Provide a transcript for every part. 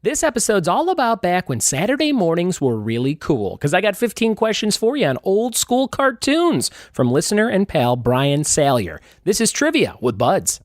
This episode's all about back when Saturday mornings were really cool, because I got 15 questions for you on old school cartoons from listener and pal Brain Salyer. This is Trivia with Buds.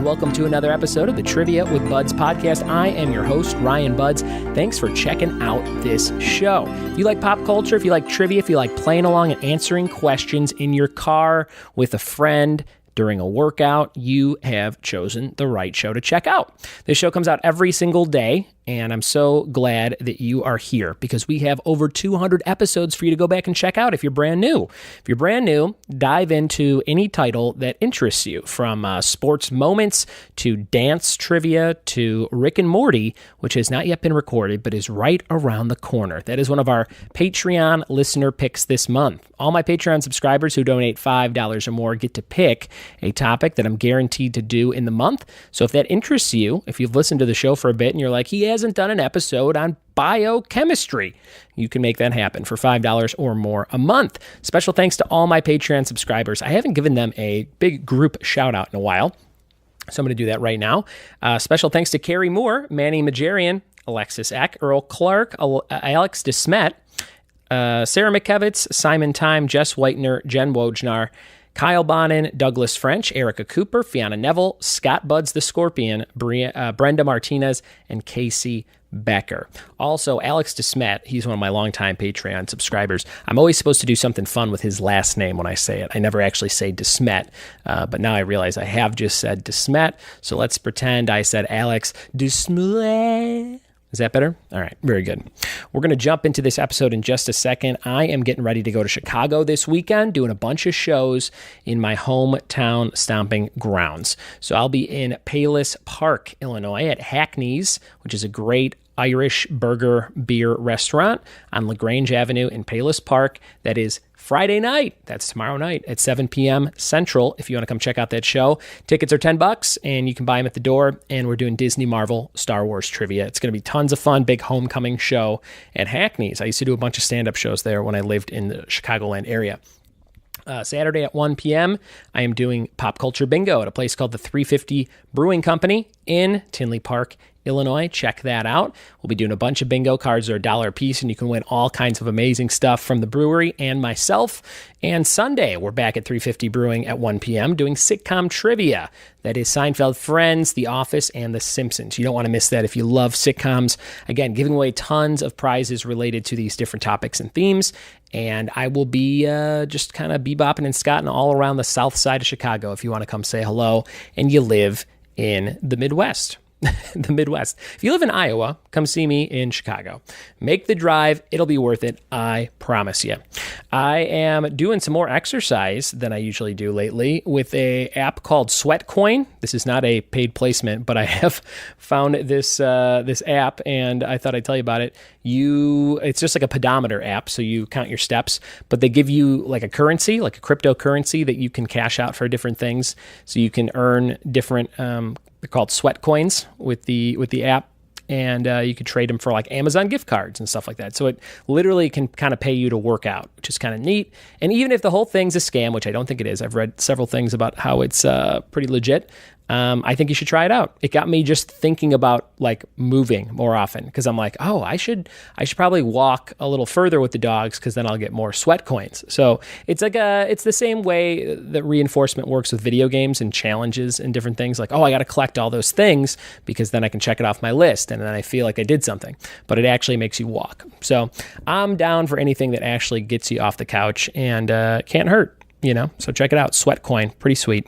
Welcome to another episode of the Trivia with Buds podcast. I am your host, Ryan Buds. Thanks for checking out this show. If you like pop culture, if you like trivia, if you like playing along and answering questions in your car with a friend during a workout, you have chosen the right show to check out. This show comes out every single day, and I'm so glad that you are here because we have over 200 episodes for you to go back and check out if you're brand new. If you're brand new, dive into any title that interests you, from sports moments to dance trivia to Rick and Morty, which has not yet been recorded but is right around the corner. That is one of our Patreon listener picks this month. All my Patreon subscribers who donate $5 or more get to pick a topic that I'm guaranteed to do in the month. So if that interests you, if you've listened to the show for a bit and you're like, he hasn't done an episode on biochemistry, you can make that happen for $5 or more a month. Special thanks to all my Patreon subscribers. I haven't given them a big group shout out in a while, so I'm going to do that right now. Special thanks to Carrie Moore, Manny Majarian, Alexis Eck, Earl Clark, Alex DeSmet, Sarah McKevitz, Simon Time, Jess Whitener, Jen Wojnar, Kyle Bonin, Douglas French, Erica Cooper, Fiona Neville, Scott Buds the Scorpion, Brenda Martinez, and Casey Becker. Also, Alex DeSmet, he's one of my longtime Patreon subscribers. I'm always supposed to do something fun with his last name when I say it. I never actually say DeSmet, but now I realize I have just said DeSmet, so let's pretend I said Alex DeSmet. Is that better? All right, very good. We're going to jump into this episode in just a second. I am getting ready to go to Chicago this weekend, doing a bunch of shows in my hometown stomping grounds. So I'll be in Palos Park, Illinois at Hackney's, which is a great Irish burger beer restaurant on LaGrange Avenue in Palos Park. That is Friday night. That's tomorrow night at 7 p.m. Central. If you want to come check out that show, tickets are $10 and you can buy them at the door. And we're doing Disney, Marvel, Star Wars trivia. It's going to be tons of fun. Big homecoming show at Hackney's. I used to do a bunch of stand-up shows there when I lived in the Chicagoland area. Saturday at 1 p.m., I am doing pop culture bingo at a place called the 350 Brewing Company in Tinley Park, Illinois. Check that out. We'll be doing a bunch of bingo. Cards are $1 a piece, and you can win all kinds of amazing stuff from the brewery and myself. And Sunday, we're back at 350 Brewing at 1 p.m. doing sitcom trivia. That is Seinfeld, Friends, The Office, and The Simpsons. You don't want to miss that if you love sitcoms. Again, giving away tons of prizes related to these different topics and themes. And I will be just kind of bebopping and scotting all around the south side of Chicago if you want to come say hello and you live in the Midwest. The Midwest. If you live in Iowa, come see me in Chicago. Make the drive. It'll be worth it. I promise you. I am doing some more exercise than I usually do lately with a app called Sweatcoin. This is not a paid placement, but I have found this app and I thought I'd tell you about it. It's just like a pedometer app, so you count your steps, but they give you like a currency, like a cryptocurrency that you can cash out for different things. So you can earn different they're called sweat coins with the app, and you could trade them for like Amazon gift cards and stuff like that. So it literally can kind of pay you to work out, which is kind of neat. And even if the whole thing's a scam, which I don't think it is, I've read several things about how it's pretty legit. I think you should try it out. It got me just thinking about like moving more often because I'm like, oh, I should probably walk a little further with the dogs because then I'll get more sweat coins. So it's like it's the same way that reinforcement works with video games and challenges and different things. Like, oh, I got to collect all those things because then I can check it off my list and then I feel like I did something. But it actually makes you walk. So I'm down for anything that actually gets you off the couch and can't hurt. So check it out. Sweatcoin, pretty sweet.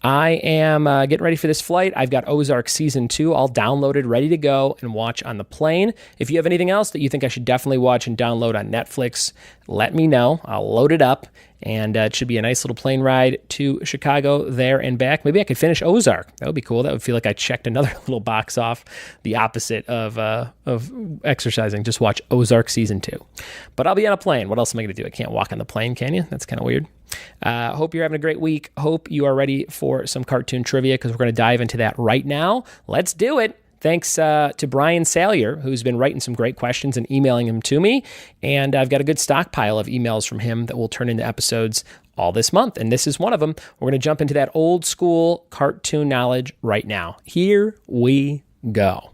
I am getting ready for this flight. I've got Ozark Season 2 all downloaded, ready to go and watch on the plane. If you have anything else that you think I should definitely watch and download on Netflix, let me know. I'll load it up, and it should be a nice little plane ride to Chicago there and back. Maybe I could finish Ozark. That would be cool. That would feel like I checked another little box off, the opposite of exercising. Just watch Ozark Season 2. But I'll be on a plane. What else am I going to do? I can't walk on the plane, can you? That's kind of weird. Hope you're having a great week. Hope you are ready for some cartoon trivia because we're going to dive into that right now. Let's do it. Thanks to Brain Salyer, who's been writing some great questions and emailing them to me. And I've got a good stockpile of emails from him that will turn into episodes all this month. And this is one of them. We're going to jump into that old school cartoon knowledge right now. Here we go.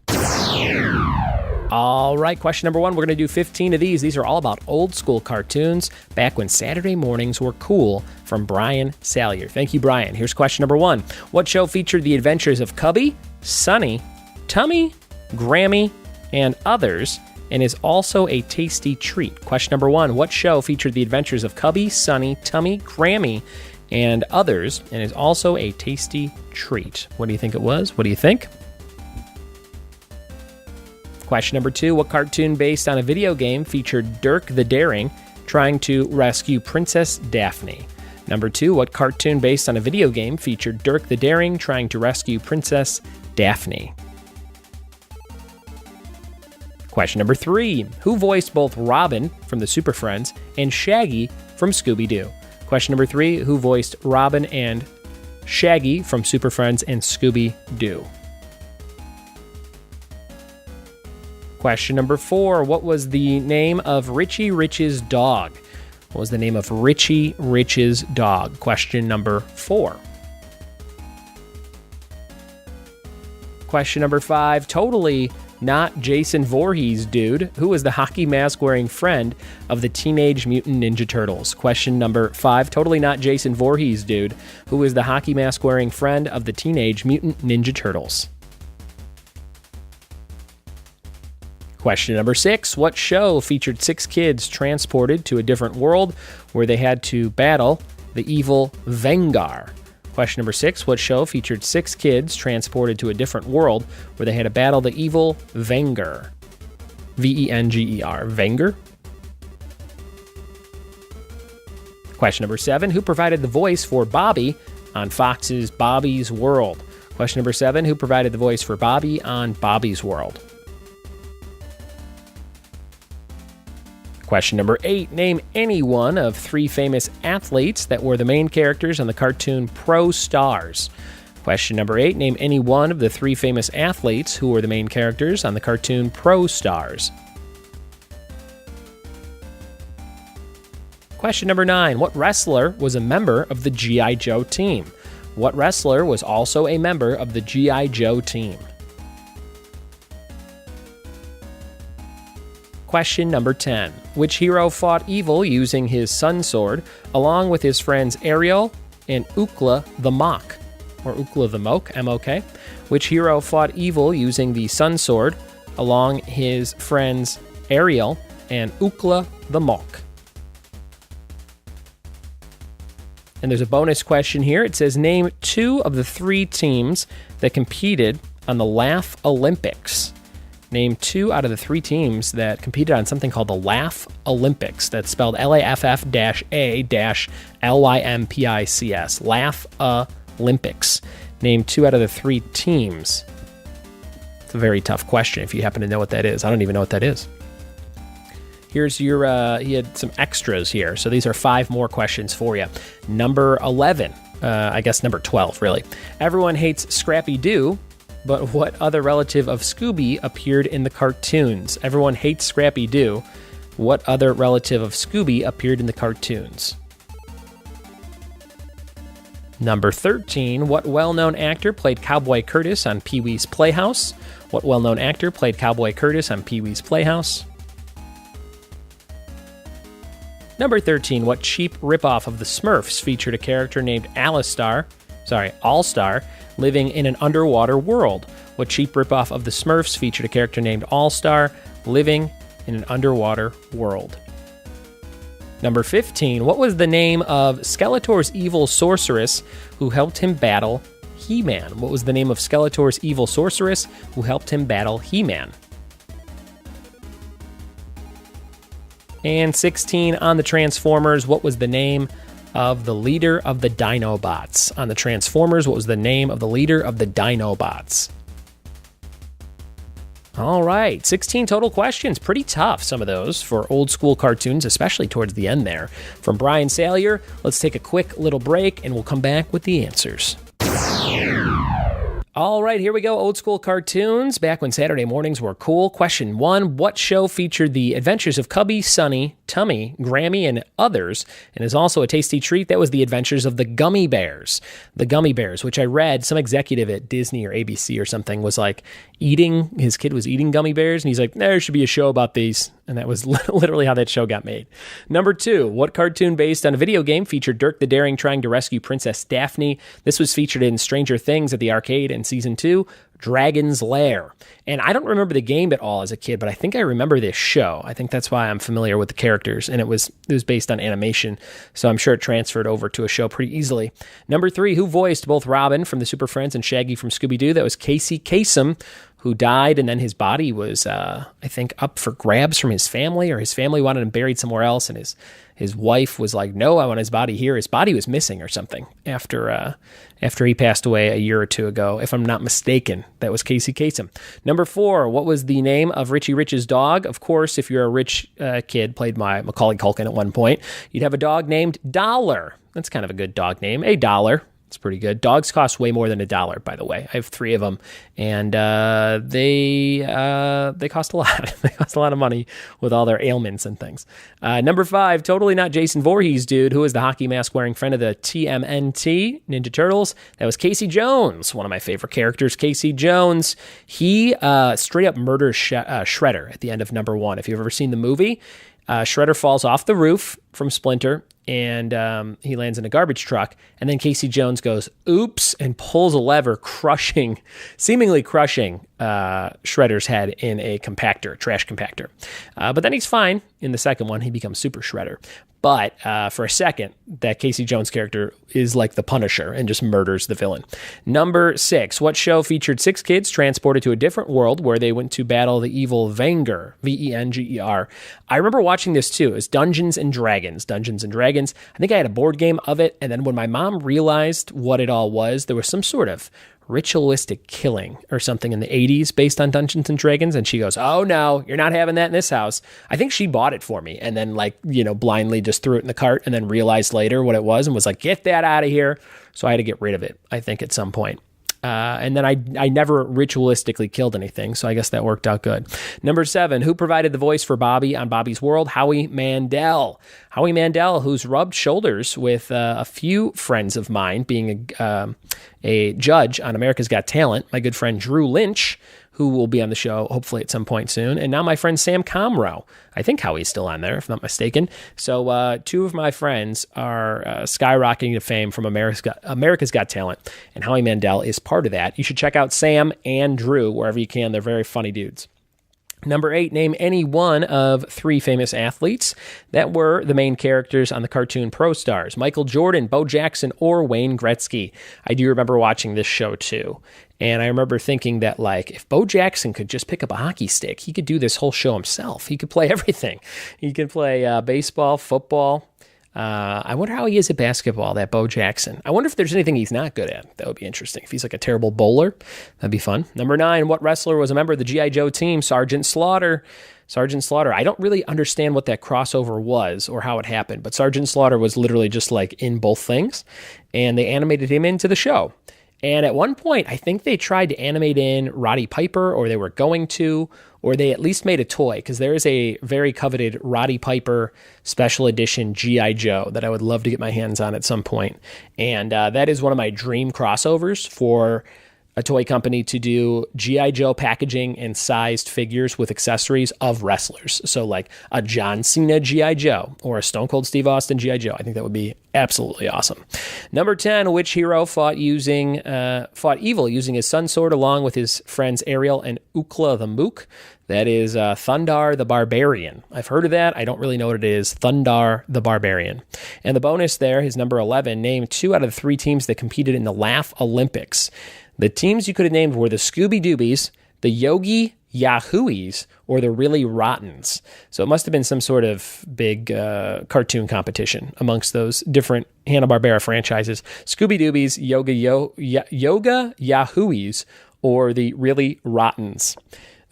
All right, question number 1. We're going to do 15 of these. These are all about old school cartoons back when Saturday mornings were cool, from Brain Salyer. Thank you, Brian. Here's question number 1. What show featured the adventures of Cubby, Sunny, Tummy, Grammy, and others, and is also a tasty treat? Question number 1. What show featured the adventures of Cubby, Sunny, Tummy, Grammy, and others, and is also a tasty treat? What do you think it was? What do you think? Question number 2. What cartoon based on a video game featured Dirk the Daring trying to rescue Princess Daphne? Number 2. What cartoon based on a video game featured Dirk the Daring trying to rescue Princess Daphne? Question number 3. Who voiced both Robin from the Super Friends and Shaggy from Scooby-Doo? Question number 3. Who voiced Robin and Shaggy from Super Friends and Scooby-Doo? Question number 4. What was the name of Richie Rich's dog? What was the name of Richie Rich's dog? Question number 4. Question number 5. Totally not Jason Voorhees, dude. Who was the hockey mask wearing friend of the Teenage Mutant Ninja Turtles? Question number 5. Totally not Jason Voorhees, dude. Who was the hockey mask wearing friend of the Teenage Mutant Ninja Turtles? Question number 6. What show featured 6 kids transported to a different world where they had to battle the evil Vengar? Question number 6. What show featured 6 kids transported to a different world where they had to battle the evil Venger? V-E-N-G-E-R. Venger? Question number 7. Who provided the voice for Bobby on Fox's Bobby's World? Question number 7. Who provided the voice for Bobby on Bobby's World? Question number 8. Name any one of 3 famous athletes that were the main characters on the cartoon Pro Stars. Question number 8. Name any one of the 3 famous athletes who were the main characters on the cartoon Pro Stars. Question number 9. What wrestler was a member of the G.I. Joe team? What wrestler was also a member of the G.I. Joe team? Question number 10. Which hero fought evil using his sun sword, along with his friends Ariel and Ookla the Mock? Or Ookla the Moke, M-O-K. Which hero fought evil using the sun sword, along his friends Ariel and Ookla the Mock? And there's a bonus question here. It says, name 2 of the 3 teams that competed on the Laugh Olympics. Name 2 out of the 3 teams that competed on something called the Laugh Olympics. That's spelled Laff-A-Lympics. Laugh Olympics. Name 2 out of the 3 teams. It's a very tough question if you happen to know what that is. I don't even know what that is. Here's your, he had some extras here. So these are 5 more questions for you. Number 11, I guess number 12, really. Everyone hates Scrappy-Doo, but what other relative of Scooby appeared in the cartoons? Everyone hates Scrappy-Doo. What other relative of Scooby appeared in the cartoons? Number 13. What well-known actor played Cowboy Curtis on Pee-wee's Playhouse? What well-known actor played Cowboy Curtis on Pee-wee's Playhouse? Number 13. What cheap ripoff of the Smurfs featured a character named All-Star, living in an underwater world? What cheap ripoff of the Smurfs featured a character named All-Star, living in an underwater world? Number 15. What was the name of Skeletor's evil sorceress who helped him battle He-Man? What was the name of Skeletor's evil sorceress who helped him battle He-Man? And 16. On the Transformers, what was the name of the leader of the Dinobots? On the Transformers, what was the name of the leader of the Dinobots? All right, 16 total questions. Pretty tough, some of those, for old school cartoons, especially towards the end there. From Brain Salyer, let's take a quick little break, and we'll come back with the answers. All right, here we go. Old school cartoons, back when Saturday mornings were cool. Question 1, what show featured the adventures of Cubby, Sunny, Tummy, Grammy, and others, and is also a tasty treat? That was The Adventures of the Gummy Bears. The Gummy Bears, which I read, some executive at Disney or ABC or something was like his kid was eating gummy bears, and he's like, there should be a show about these. And that was literally how that show got made. Number 2, what cartoon based on a video game featured Dirk the Daring trying to rescue Princess Daphne? This was featured in Stranger Things at the arcade in Season 2, Dragon's Lair. And I don't remember the game at all as a kid, but I think I remember this show. I think that's why I'm familiar with the characters, and it was based on animation, so I'm sure it transferred over to a show pretty easily. Number 3, who voiced both Robin from the Super Friends and Shaggy from Scooby-Doo? That was Casey Kasem, who died, and then his body was, I think, up for grabs from his family, or his family wanted him buried somewhere else, and his wife was like, no, I want his body here. His body was missing or something after he passed away a year or two ago, if I'm not mistaken. That was Casey Kasem. Number 4, what was the name of Richie Rich's dog? Of course, if you're a rich kid, played by Macaulay Culkin at one point, you'd have a dog named Dollar. That's kind of a good dog name. A Dollar. It's pretty good. Dogs cost way more than $1, by the way. I have 3 of them, and they cost a lot. They cost a lot of money with all their ailments and things. Number 5, totally not Jason Voorhees, dude. Who is the hockey mask wearing friend of the TMNT Ninja Turtles? That was Casey Jones, one of my favorite characters. Casey Jones. He straight up murders Shredder at the end of number 1. If you've ever seen the movie, Shredder falls off the roof from Splinter, and he lands in a garbage truck, and then Casey Jones goes, oops, and pulls a lever, seemingly crushing Shredder's head in a trash compactor. But then he's fine. In the second one, he becomes Super Shredder. But for a second, that Casey Jones character is like the Punisher and just murders the villain. Number 6, what show featured 6 kids transported to a different world where they went to battle the evil Venger, Venger? I remember watching this too. It was Dungeons and Dragons. I think I had a board game of it, and then when my mom realized what it all was, there was some sort of ritualistic killing or something in the 80s based on Dungeons and Dragons, and she goes, oh no, you're not having that in this house. I think she bought it for me and then blindly just threw it in the cart and then realized later what it was and was like, get that out of here. So I had to get rid of it, I think, at some point. And then I never ritualistically killed anything, so I guess that worked out good. Number 7, who provided the voice for Bobby on Bobby's World? Howie Mandel. Howie Mandel, who's rubbed shoulders with a few friends of mine, being a judge on America's Got Talent, my good friend Drew Lynch, who will be on the show hopefully at some point soon, and now my friend Sam Comroe. I think Howie's still on there, if I'm not mistaken. So 2 of my friends are skyrocketing to fame from America's Got Talent, and Howie Mandel is part of that. You should check out Sam and Drew wherever you can. They're very funny dudes. Number 8, name any one of 3 famous athletes that were the main characters on the cartoon Pro Stars: Michael Jordan, Bo Jackson, or Wayne Gretzky. I do remember watching this show too. And I remember thinking that, if Bo Jackson could just pick up a hockey stick, he could do this whole show himself. He could play everything. He could play baseball, football. I wonder how he is at basketball, that Bo Jackson. I wonder if there's anything he's not good at. That would be interesting. If he's like a terrible bowler, that'd be fun. Number 9, what wrestler was a member of the G.I. Joe team? Sergeant Slaughter. I don't really understand what that crossover was or how it happened, but Sergeant Slaughter was literally just in both things, and they animated him into the show. And at one point, I think they tried to animate in Roddy Piper, or they were going to, or they at least made a toy, because there is a very coveted Roddy Piper special edition G.I. Joe that I would love to get my hands on at some point. And that is one of my dream crossovers for a toy company to do G.I. Joe packaging and sized figures with accessories of wrestlers. So a John Cena G.I. Joe or a Stone Cold Steve Austin G.I. Joe. I think that would be absolutely awesome. Number 10, which hero fought evil using his sun sword along with his friends Ariel and Ukla the Mook? That is Thundar the Barbarian. I've heard of that. I don't really know what it is. Thundar the Barbarian. And the bonus there, his number 11, name 2 out of the 3 teams that competed in the Laugh Olympics. The teams you could have named were the Scooby Doobies, the Yogi Yahooies, or the Really Rottens. So it must have been some sort of big cartoon competition amongst those different Hanna-Barbera franchises. Scooby Doobies, Yoga Yahooies, or the Really Rottens.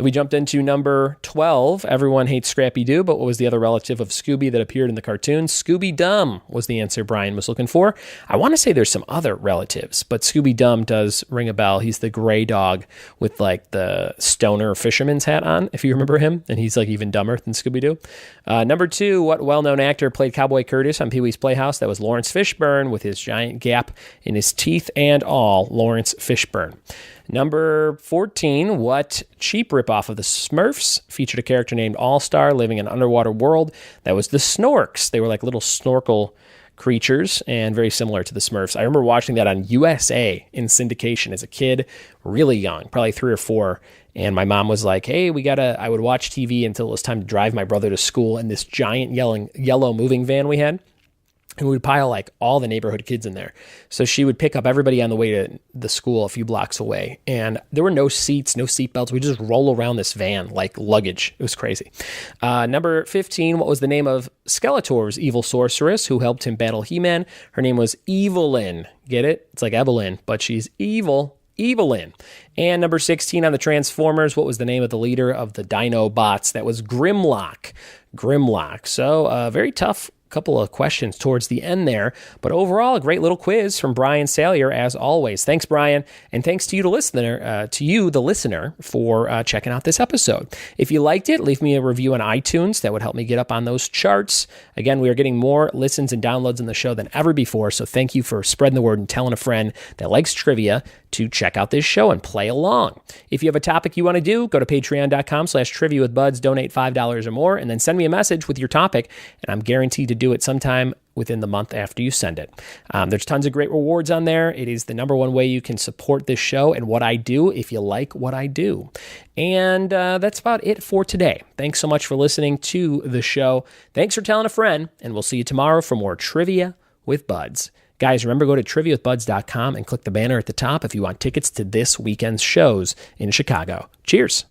We jumped into number 12. Everyone hates Scrappy-Doo, but what was the other relative of Scooby that appeared in the cartoon? Scooby-Dum was the answer Brian was looking for. I want to say there's some other relatives, but Scooby-Dum does ring a bell. He's the gray dog with like the stoner fisherman's hat on, if you remember him, and he's like even dumber than Scooby-Doo. Number 2, what well-known actor played Cowboy Curtis on Pee-wee's Playhouse? That was Lawrence Fishburne with his giant gap in his teeth and all. Lawrence Fishburne. Number 14, what cheap ripoff of the Smurfs featured a character named All-Star living in an underwater world? That was the Snorks. They were like little snorkel creatures and very similar to the Smurfs. I remember watching that on USA in syndication as a kid, really young, probably 3 or 4. And my mom was like, hey, I would watch TV until it was time to drive my brother to school in this giant yellow moving van we had. And we would pile like all the neighborhood kids in there. So she would pick up everybody on the way to the school a few blocks away. And there were no seats, no seat belts. We just roll around this van like luggage. It was crazy. Number 15, what was the name of Skeletor's evil sorceress who helped him battle He-Man? Her name was Evelyn. Get it? It's like Evelyn, but she's evil. Evelyn. And number 16 on the Transformers, what was the name of the leader of the Dinobots? That was Grimlock. Grimlock. So very tough couple of questions towards the end there, but overall a great little quiz from Brain Salyer as always. Thanks, Brian, and thanks to you, the listener, for checking out this episode. If you liked it, leave me a review on iTunes. That would help me get up on those charts. Again, we are getting more listens and downloads in the show than ever before, so thank you for spreading the word and telling a friend that likes trivia to check out this show and play along. If you have a topic you want to do, go to patreon.com/triviawithbuds, donate $5 or more, and then send me a message with your topic, and I'm guaranteed to do it sometime within the month after you send it. There's tons of great rewards on there. It is the number one way you can support this show and what I do if you like what I do. And that's about it for today. Thanks so much for listening to the show. Thanks for telling a friend, and we'll see you tomorrow for more Trivia with Buds. Guys, remember, go to triviawithbuds.com and click the banner at the top if you want tickets to this weekend's shows in Chicago. Cheers.